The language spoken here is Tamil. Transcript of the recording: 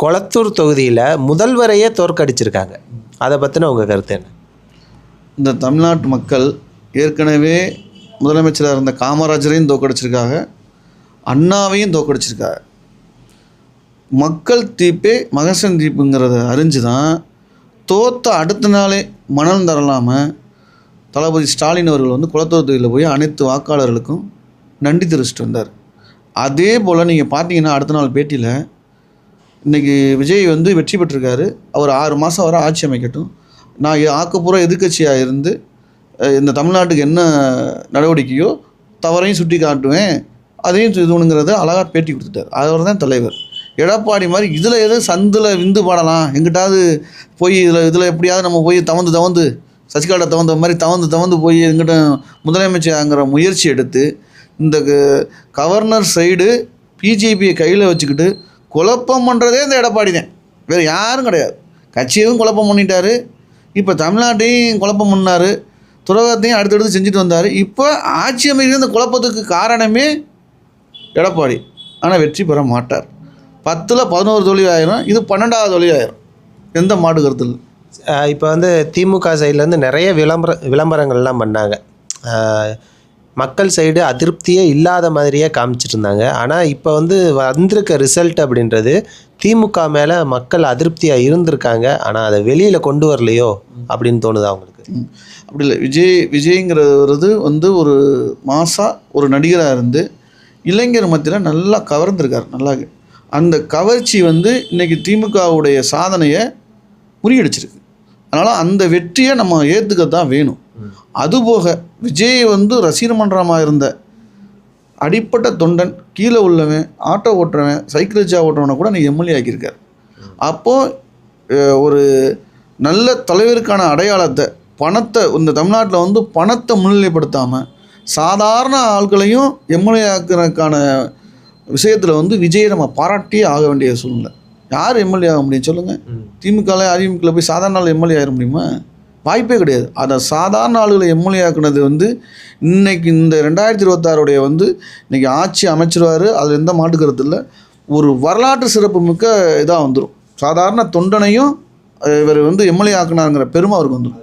கொளத்தூர் தொகுதியில் முதல்வரையே தோற்கடிச்சிருக்காங்க. அதை பற்றின உங்கள் கருத்து என்ன? இந்த தமிழ்நாட்டு மக்கள் ஏற்கனவே முதலமைச்சராக இருந்த காமராஜரையும் தோற்கடிச்சிருக்காங்க, அண்ணாவையும் தோற்கடிச்சிருக்காங்க. மக்கள் தீப்பே மகசன் தீப்புங்கிறத அறிஞ்சு தான் தோற்ற அடுத்த நாளே மனம் தரலாமல் தளபதி ஸ்டாலின் அவர்கள் வந்து குளத்தூர் தொகுதியில் போய் அனைத்து வாக்காளர்களுக்கும் நன்றி தெரிவிச்சிட்டு வந்தார். அதே போல் நீங்கள் பார்த்தீங்கன்னா அடுத்த நாள் பேட்டியில் இன்றைக்கி விஜய் வந்து வெற்றி பெற்றிருக்காரு, அவர் 6 மாதம் வரை ஆட்சி அமைக்கட்டும், நான் ஆக்கப்பூர்வ எதிர்க்கட்சியாக இருந்து இந்த தமிழ்நாட்டுக்கு என்ன நடவடிக்கையோ தவறையும் சுட்டி காட்டுவேன், அதையும் இதுணுங்கிறத அழகாக பேட்டி கொடுத்துட்டார். அவர் தான் தலைவர். எடப்பாடி மாதிரி இதில் எதுவும் சந்தில் விந்து பாடலாம், எங்கிட்டாவது போய் இதில் எப்படியாவது நம்ம போய் தவந்து சசிகலா தவந்த மாதிரி தவந்து போய் எங்கிட்ட முதலமைச்சருங்கிற முயற்சி எடுத்து இந்த கவர்னர் சைடு பிஜேபியை கையில் வச்சுக்கிட்டு குழப்பம் பண்ணுறதே இந்த எடப்பாடி தான், வேறு யாரும் கிடையாது. கட்சியவும் குழப்பம் பண்ணிட்டார், இப்போ தமிழ்நாட்டையும் குழப்பம் பண்ணார், துறவத்தையும் அடுத்தடுத்து செஞ்சுட்டு வந்தார். இப்போ ஆட்சி அமைக்கிற இந்த குழப்பத்துக்கு காரணமே எடப்பாடி. ஆனால் வெற்றி பெற மாட்டார். 10ல் 11 தொழில் ஆயிரும், இது 12வது தொழில் ஆயிரும். எந்த மாடு கருத்து இல்லை. இப்போ வந்து திமுக சைட்லேருந்து நிறைய விளம்பரங்கள்லாம் பண்ணாங்க. மக்கள் சைடு அதிருப்தியே இல்லாத மாதிரியே காமிச்சிட்டு இருந்தாங்க. ஆனால் இப்போ வந்து வந்திருக்க ரிசல்ட் அப்படின்றது திமுக மேலே மக்கள் அதிருப்தியாக இருந்திருக்காங்க, ஆனால் அதை வெளியில் கொண்டு வரலையோ அப்படின்னு தோணுது அவங்களுக்கு. அப்படி இல்லை. விஜய்ங்கிறது வந்து ஒரு ஒரு நடிகராக இருந்து இளைஞர் மத்தியில் நல்லா கவர்ந்துருக்கார். நல்லா அந்த கவர்ச்சி வந்து இன்றைக்கி திமுகவுடைய சாதனையை முறியடிச்சிருக்கு. அதனால் அந்த வெற்றியை நம்ம ஏற்றுக்க தான் வேணும். அதுபோக விஜய் வந்து ரசிகர் மன்றமாக இருந்த அடிப்பட்ட தொண்டன், கீழே உள்ளவன், ஆட்டோ ஓட்டுறவன், சைக்கிள் ரிக்ஷா ஓட்டுறவனை கூட நீ எம்எல்ஏ ஆக்கியிருக்கார். அப்போது ஒரு நல்ல தலைவருக்கான அடையாளத்தை, பணத்தை, இந்த தமிழ்நாட்டில் வந்து பணத்தை முன்னிலைப்படுத்தாமல் சாதாரண ஆட்களையும் எம்எல்ஏ ஆக்குறதுக்கான விஷயத்தில் வந்து விஜயை நம்ம பாராட்டியே ஆக வேண்டிய சூழ்நிலை. யார் எம்எல்ஏ ஆக முடியும் சொல்லுங்கள்? திமுகவில் அதிமுகவில் போய் சாதாரண ஆள் எம்எல்ஏ ஆகிட முடியுமா? வாய்ப்பே கிடையாது. அதை சாதாரண ஆளுகளை எம்எல்ஏ ஆக்குனது வந்து இன்றைக்கி இந்த 2026 வந்து இன்றைக்கி ஆட்சி அமைச்சிருவார், அதில் எந்த மாட்டு கருத்து இல்லை. ஒரு வரலாற்று சிறப்பு மிக்க இதாக வந்துடும். சாதாரண தொண்டனையும் இவர் வந்து எம்எல்ஏ ஆக்குனாருங்கிற பெருமை அவருக்கு வந்துடும்.